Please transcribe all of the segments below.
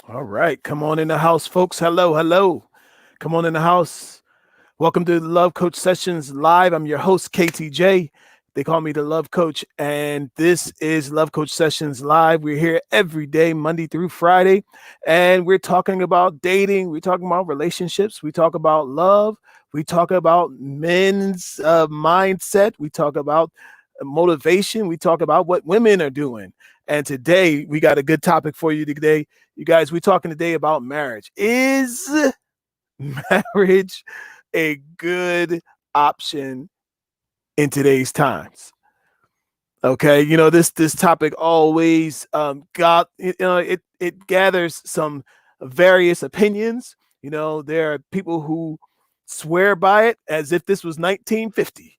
All right. Come on in the house, folks. Hello, hello. Come on in the house. Welcome to the Love Coach Sessions Live. I'm your host, KTJ. They call me the Love Coach, and this is Love Coach Sessions Live. We're here every day, Monday through Friday, and we're talking about dating. We're talking about relationships. We talk about love. We talk about men's mindset. We talk about motivation. We talk about what women are doing. And today, we got a good topic for you today. You guys, we're talking today about marriage. Is marriage a good option in today's times? Okay, this topic always got it gathers some various opinions. There are people who swear by it as if this was 1950.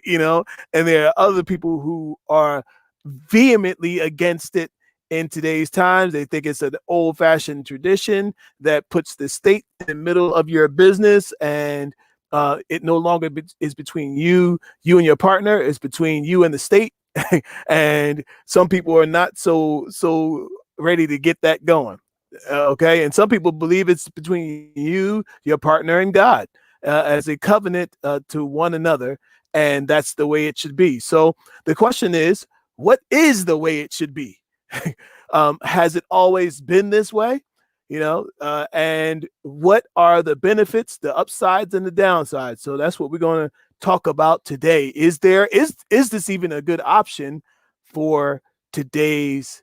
And there are other people who are vehemently against it in today's times. They think it's an old-fashioned tradition that puts the state in the middle of your business, and it no longer is between you and your partner. It's between you and the state. And some people are not so ready to get that going. Okay, and some people believe it's between you, your partner, and God as a covenant to one another, and that's the way it should be. So the question is, what is the way it should be? Has it always been this way? And what are the benefits, the upsides, and the downsides? So that's what we're going to talk about today. Is this even a good option for today's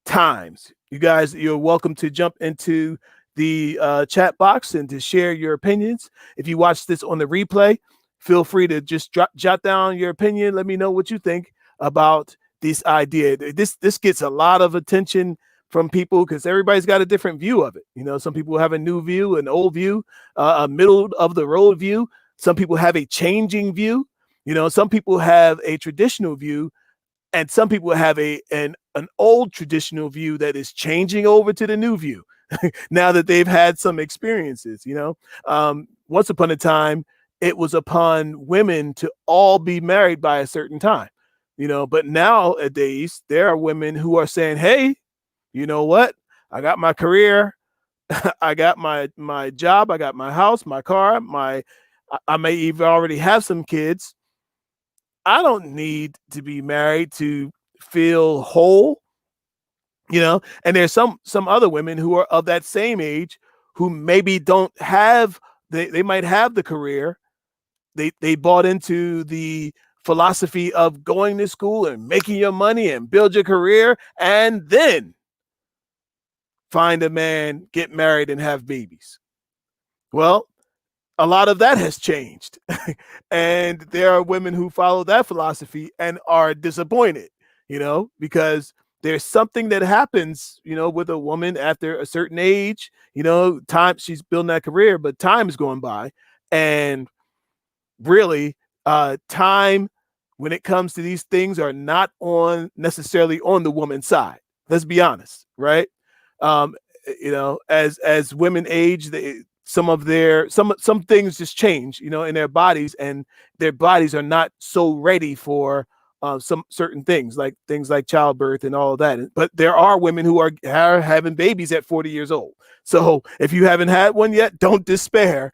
times? You guys, you're welcome to jump into the chat box and to share your opinions. If you watch this on the replay, feel free to just jot down your opinion. Let me know what you think about this idea. This gets a lot of attention from people because everybody's got a different view of it. Some people have a new view, an old view, a middle of the road view. Some people have a changing view. Some people have a traditional view, and some people have an old traditional view that is changing over to the new view now that they've had some experiences. Once upon a time, it was upon women to all be married by a certain time. But nowadays there are women who are saying, hey, you know what? I got my career. I got my job. I got my house, my car, I may even already have some kids. I don't need to be married to feel whole. And there's some other women who are of that same age who maybe don't have, they might have the career. They bought into the philosophy of going to school and making your money and build your career, and then find a man, get married, and have babies. Well, a lot of that has changed. And there are women who follow that philosophy and are disappointed, because there's something that happens, with a woman after a certain age. Time, she's building that career, but time is going by. And really, time, when it comes to these things, are not necessarily on the woman's side. Let's be honest, right? um as women age, some things just change, in their bodies, and their bodies are not so ready for some certain things like childbirth and all of that. But there are women who are having babies at 40 years old. So if you haven't had one yet, don't despair.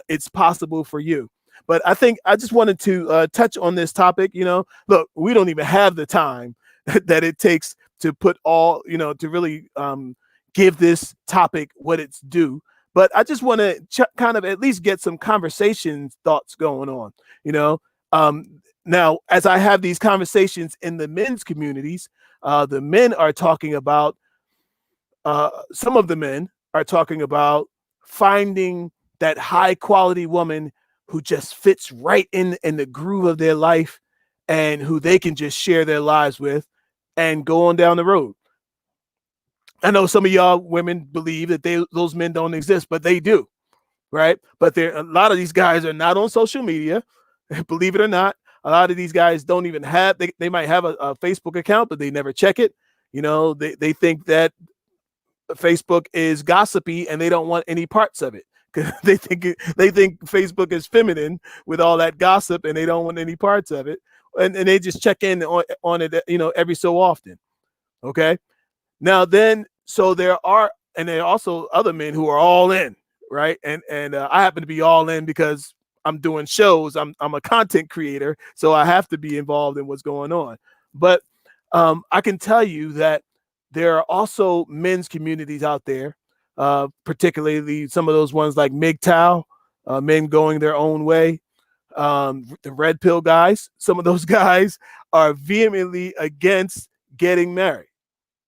It's possible for you. But I think I just wanted to touch on this topic. Look, we don't even have the time that it takes to put all, to really give this topic what it's due. But I just want to kind of at least get some conversation thoughts going on. Now, as I have these conversations in the men's communities, the men are talking about, some of the men are talking about finding that high quality woman who just fits right in the groove of their life, and who they can just share their lives with and go on down the road. I know some of y'all women believe that those men don't exist, but they do, right? But a lot of these guys are not on social media, believe it or not. A lot of these guys don't even have, they might have a Facebook account, but they never check it. They think that Facebook is gossipy and they don't want any parts of it. They think Facebook is feminine with all that gossip, and they don't want any parts of it. And they just check in on it, every so often. Okay. Now then, so there are and there are also other men who are all in, right? And I happen to be all in because I'm doing shows. I'm a content creator, so I have to be involved in what's going on. But I can tell you that there are also men's communities out there, particularly some of those ones like MGTOW, men going their own way, the red pill guys. Some of those guys are vehemently against getting married.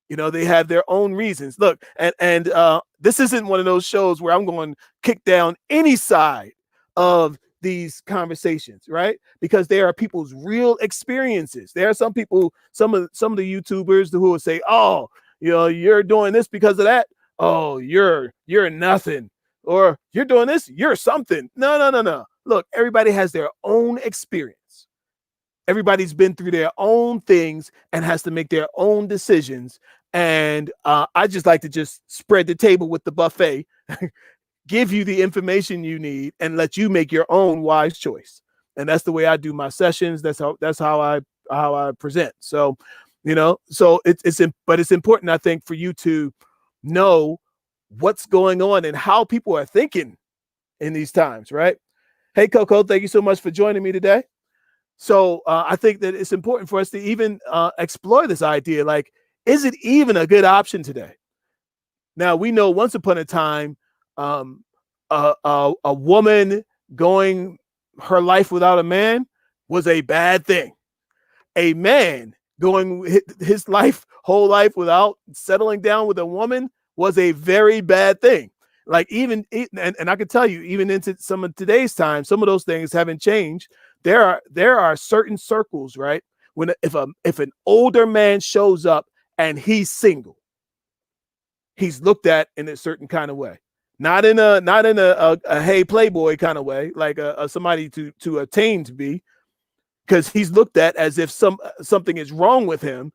You know, they have their own reasons. Look, and this isn't one of those shows where I'm going to kick down any side of these conversations, right? Because there are people's real experiences. There are some people, some of the YouTubers who will say, "Oh, you know, you're doing this because of that. Oh, you're nothing." Or you're doing this, you're something. No, no, no, no. Look, everybody has their own experience. Everybody's been through their own things and has to make their own decisions. And I just like to just spread the table with the buffet, give you the information you need, and let you make your own wise choice. And that's the way I do my sessions. That's how I present. So, you know, so but it's important, I think, for you to know what's going on and how people are thinking in these times, right? Hey, Coco, thank you so much for joining me today. So I think that it's important for us to even explore this idea. Like, is it even a good option today? Now, we know once upon a time, um, a woman going her life without a man was a bad thing. A man going his whole life without settling down with a woman was a very bad thing. Like and I can tell you, even into some of today's time, some of those things haven't changed. There are certain circles, right? When if an older man shows up and he's single, he's looked at in a certain kind of way, not in a hey playboy kind of way, like a somebody to attain to be, because he's looked at as if something is wrong with him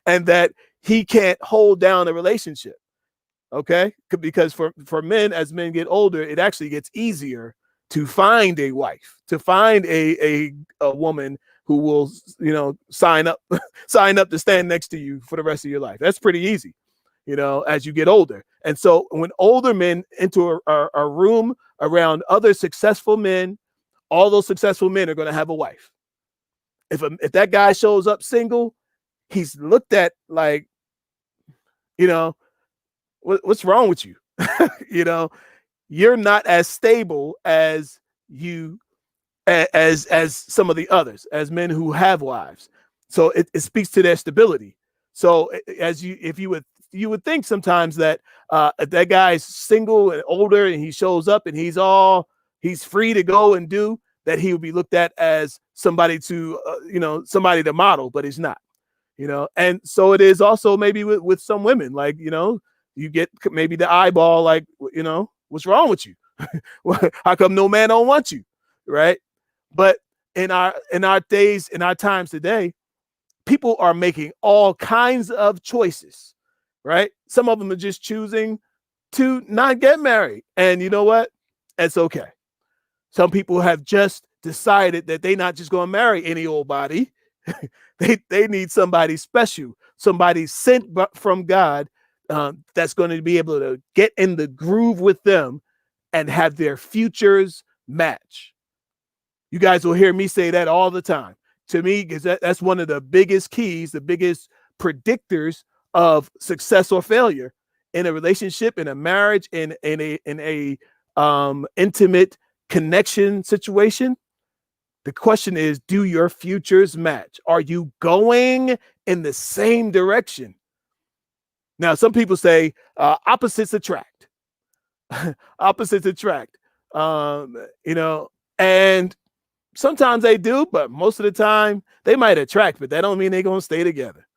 and that he can't hold down a relationship. Okay, because for men, as men get older, it actually gets easier to find a wife, to find a woman who will, you know, sign up sign up to stand next to you for the rest of your life. That's pretty easy, you know, as you get older. And so when older men enter a room around other successful men, all those successful men are going to have a wife. If that guy shows up single, he's looked at like, you know, what's wrong with you? You know, you're not as stable as you as some of the others, as men who have wives. So it speaks to their stability. So as if you would think sometimes that that guy's single and older and he shows up and he's free to go and do that, he would be looked at as somebody to somebody to model, but he's not. You know, and so it is also maybe with some women, like, you know, you get maybe the eyeball, like, you know, what's wrong with you? How come no man don't want you? Right. But in our days, in our times today, people are making all kinds of choices, right? Some of them are just choosing to not get married. And you know what? It's okay. Some people have just decided that they're not just going to marry any old body. They need somebody special, somebody sent from God, that's going to be able to get in the groove with them and have their futures match. You guys will hear me say that all the time. To me, because that's one of the biggest keys, the biggest predictors of success or failure in a relationship, in a marriage, in a intimate connection situation. The question is, do your futures match? Are you going in the same direction? Now, some people say opposites attract. Opposites attract. You know, and sometimes they do, but most of the time they might attract, but that don't mean they're gonna stay together.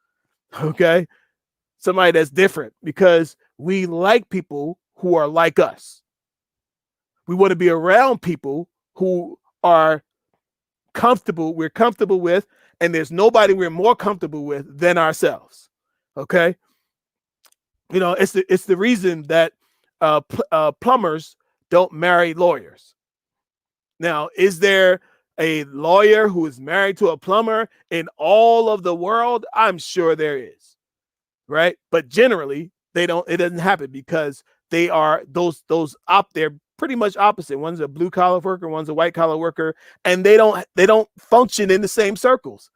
Okay. Somebody that's different, because we like people who are like us. We want to be around people who are we're comfortable with, and there's nobody we're more comfortable with than ourselves. Okay. You know, it's the reason that plumbers don't marry lawyers. Now, is there a lawyer who is married to a plumber in all of the world? I'm sure there is, right? But generally, it doesn't happen because they are they're pretty much opposite. One's a blue collar worker, one's a white collar worker, and they don't function in the same circles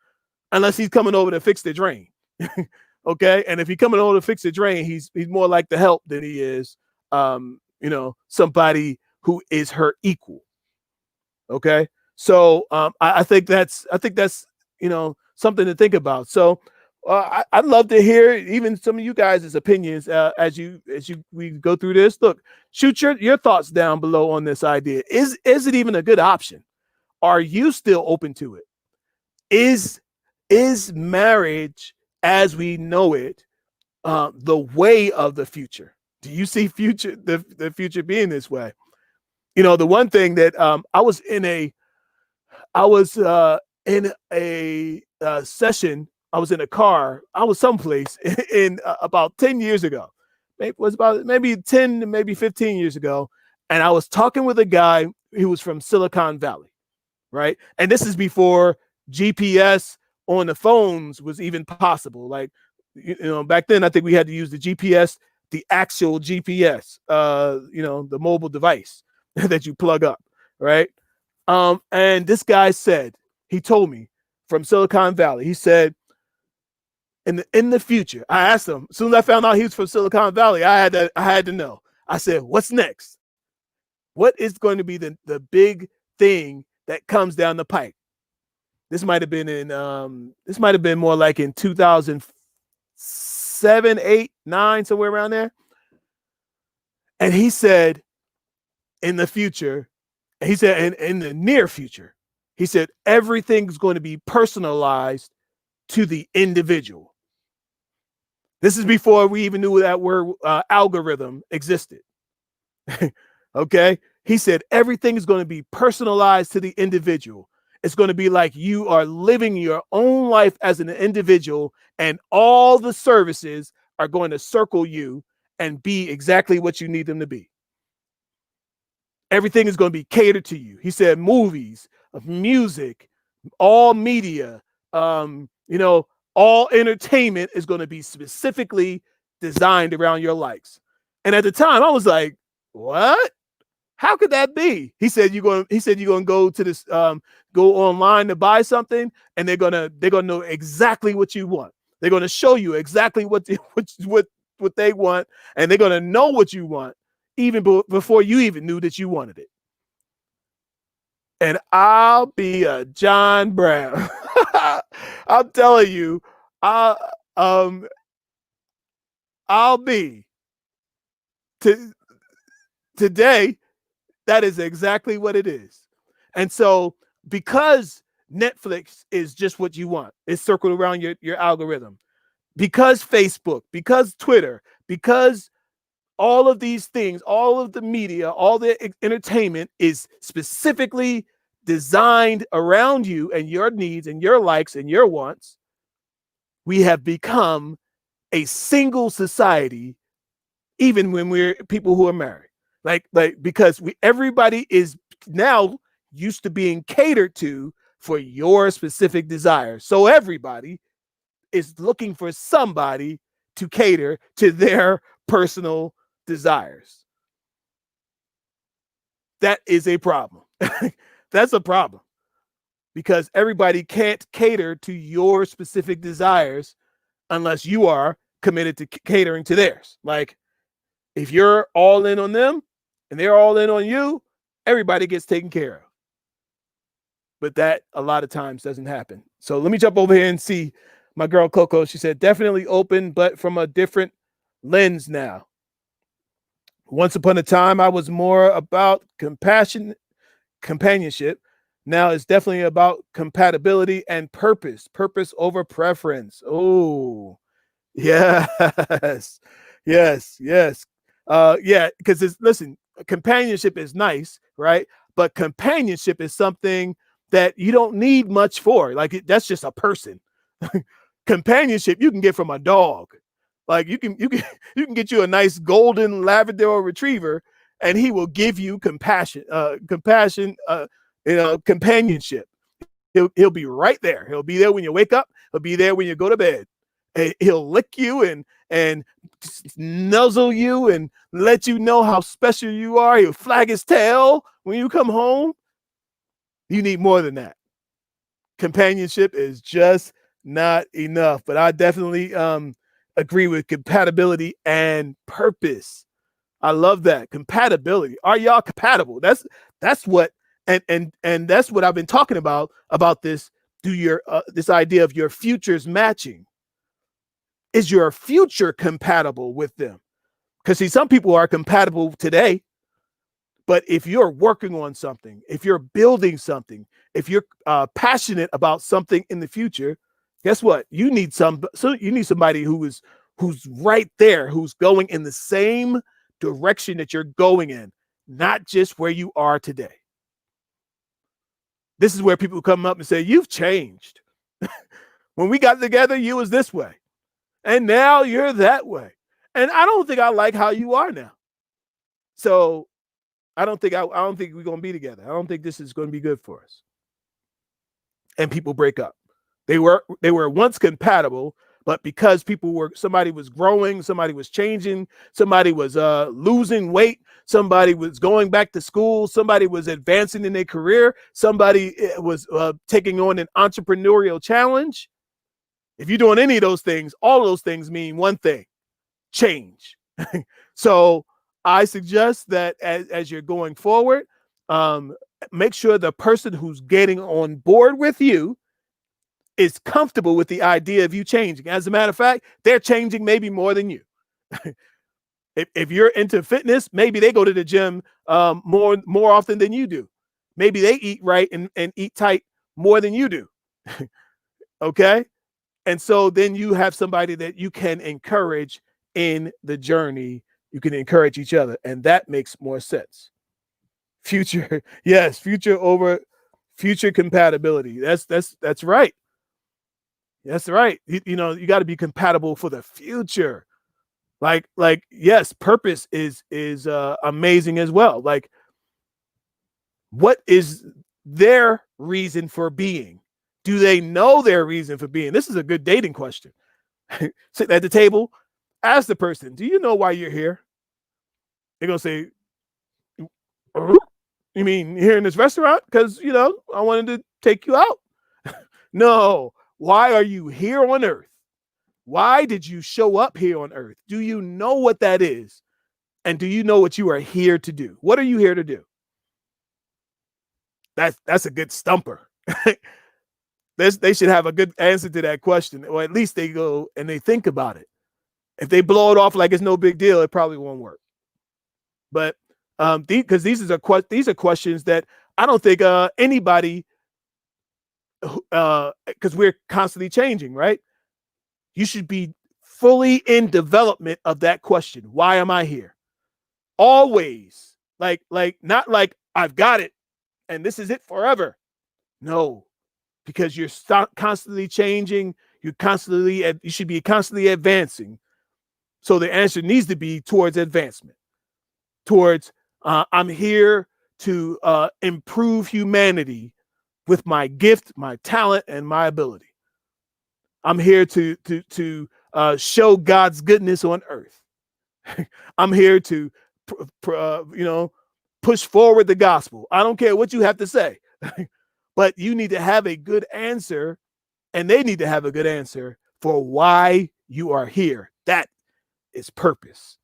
unless he's coming over to fix the drain. Okay, and if he's coming over to fix the drain, he's more like the help than he is somebody who is her equal. Okay, so I think that's something to think about. So I'd love to hear even some of you guys' opinions as we go through this. Look, shoot your thoughts down below on this idea. Is it even a good option? Are you still open to it? Is marriage as we know it the way of the future? Do you see the future being this way? The one thing that I was in a session. I was in a car. I was someplace in about 10 years ago. It was about maybe 10, maybe 15 years ago. And I was talking with a guy who was from Silicon Valley, right? And this is before GPS on the phones was even possible. Like, back then, I think we had to use the GPS, the actual GPS, the mobile device that you plug up, right? And this guy he told me from Silicon Valley, he said, in the future, I asked him, as soon as I found out he was from Silicon Valley, I had to know. I said, what's next? What is going to be the big thing that comes down the pike? This might have been more like in 2007, 8, 9, somewhere around there. And he said, in the future, he said, in the near future, he said, everything's going to be personalized to the individual. This is before we even knew that word algorithm existed. Okay. He said, everything is going to be personalized to the individual. It's going to be like you are living your own life as an individual, and all the services are going to circle you and be exactly what you need them to be. Everything is going to be catered to you. He said movies, music, all media, all entertainment is going to be specifically designed around your likes. And at the time, I was like, what? How could that be? He said you're going to go to this, go online to buy something, and they're gonna know exactly what you want. They're gonna show you exactly what they want, and they're gonna know what you want even before you even knew that you wanted it. And I'll be a John Brown. I'm telling you, I'll be today. That is exactly what it is. And so, because Netflix is just what you want, it's circled around your algorithm. Because Facebook, because Twitter, because all of these things, all of the media, all the entertainment is specifically designed around you and your needs and your likes and your wants, we have become a single society, even when we're people who are married. Like because everybody is now used to being catered to for your specific desires. So everybody is looking for somebody to cater to their personal desires. That is a problem. That's a problem, because everybody can't cater to your specific desires unless you are committed to catering to theirs. Like, if you're all in on them and they're all in on you, everybody gets taken care of. But that a lot of times doesn't happen. So let me jump over here and see my girl Coco. She said, definitely open, but from a different lens now. Once upon a time, I was more about companionship. Now it's definitely about compatibility and purpose over preference. Oh, yes, yes, yes. Yeah, because listen, companionship is nice, right? But companionship is something that you don't need much for. Like, that's just a person. Companionship you can get from a dog. Like, you can get you a nice golden Labrador retriever, and he will give you companionship. He'll be right there. He'll be there when you wake up. He'll be there when you go to bed. He'll lick you and and nuzzle you and let you know how special you are. He'll flag his tail when you come home. You need more than that. Companionship is just not enough. But I definitely agree with compatibility and purpose. I love that compatibility. Are y'all compatible? That's what and that's what I've been talking about this. Do your this idea of your futures matching? Is your future compatible with them? Because see, some people are compatible today, but if you're working on something, if you're building something, if you're passionate about something in the future, guess what? You need somebody who's right there, who's going in the same direction that you're going in, not just where you are today. This is where people come up and say, "You've changed. When we got together, you was this way, and now you're that way." And I don't think I like how you are now. So I don't think we're gonna be together. I don't think this is going to be good for us. And people break up. They were once compatible, but because somebody was growing, somebody was changing, somebody was losing weight, somebody was going back to school, somebody was advancing in their career, somebody was taking on an entrepreneurial challenge. If you're doing any of those things, all of those things mean one thing: change. So I suggest that as you're going forward, make sure the person who's getting on board with you is comfortable with the idea of you changing. As a matter of fact, they're changing maybe more than you. If you're into fitness, maybe they go to the gym more often than you do. Maybe they eat right and eat tight more than you do. Okay. And so then you have somebody that you can encourage in the journey. You can encourage each other, and that makes more sense. Future, yes, future over future compatibility. That's right. That's right. You got to be compatible for the future. Like yes, purpose is amazing as well. Like, what is their reason for being? Do they know their reason for being? This is a good dating question. Sit at the table, ask the person, "Do you know why you're here?" They're gonna say, "You mean here in this restaurant? Because I wanted to take you out." No. Why are you here on earth? Why did you show up here on earth? Do you know what that is? And do you know what you are here to do? What are you here to do? That's a good stumper. They should have a good answer to that question, or at least they go and they think about it. If they blow it off like it's no big deal, it probably won't work. But because these are questions that I don't think anybody, because we're constantly changing, right? You should be fully in development of that question. Why am I here? Always. Like not like I've got it and this is it forever. No, because you're constantly changing. You should be constantly advancing. So the answer needs to be towards advancement, towards I'm here to improve humanity with my gift, my talent, and my ability. I'm here to show God's goodness on earth. I'm here to push forward the gospel. I don't care what you have to say, but you need to have a good answer, and they need to have a good answer for why you are here. That is purpose,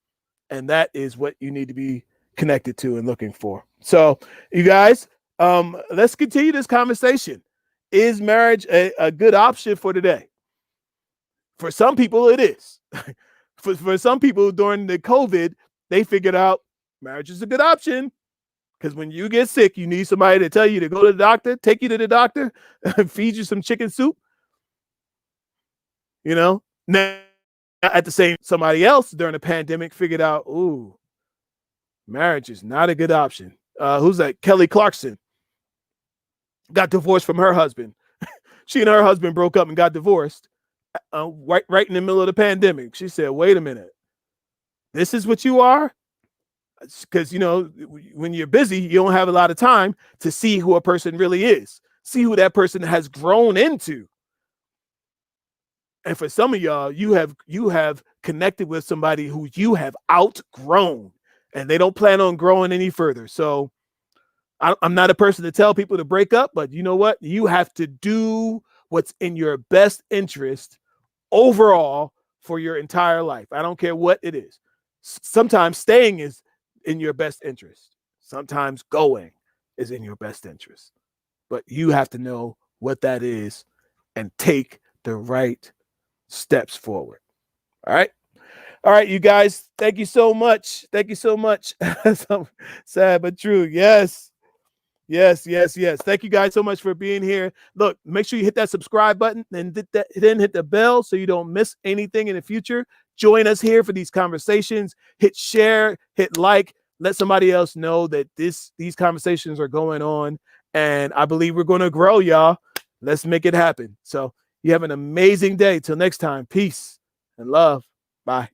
and that is what you need to be connected to and looking for. So, you guys, let's continue this conversation. Is marriage a good option for today? For some people, it is. For some people during the COVID, they figured out marriage is a good option. Because when you get sick, you need somebody to tell you to go to the doctor, take you to the doctor, feed you some chicken soup. Now, at the same, somebody else during the pandemic figured out, ooh, marriage is not a good option. Who's that? Kelly Clarkson got divorced from her husband. She and her husband broke up and got divorced right in the middle of the pandemic. She said, wait a minute. This is what you are? Because, when you're busy, you don't have a lot of time to see who a person really is, see who that person has grown into. And for some of y'all, you have connected with somebody who you have outgrown, and they don't plan on growing any further. So I'm not a person to tell people to break up, but you know what? You have to do what's in your best interest overall for your entire life. I don't care what it is. Sometimes staying is in your best interest. Sometimes going is in your best interest. But you have to know what that is and take the right steps forward. All right. All right, you guys. Thank you so much. Thank you so much. So sad but true. Yes. Yes, yes, yes. Thank you guys so much for being here. Look, make sure you hit that subscribe button and then hit the bell so you don't miss anything in the future. Join us here for these conversations. Hit share, hit like, let somebody else know that these conversations are going on. And I believe we're going to grow, y'all. Let's make it happen. So you have an amazing day. Till next time, peace and love. Bye.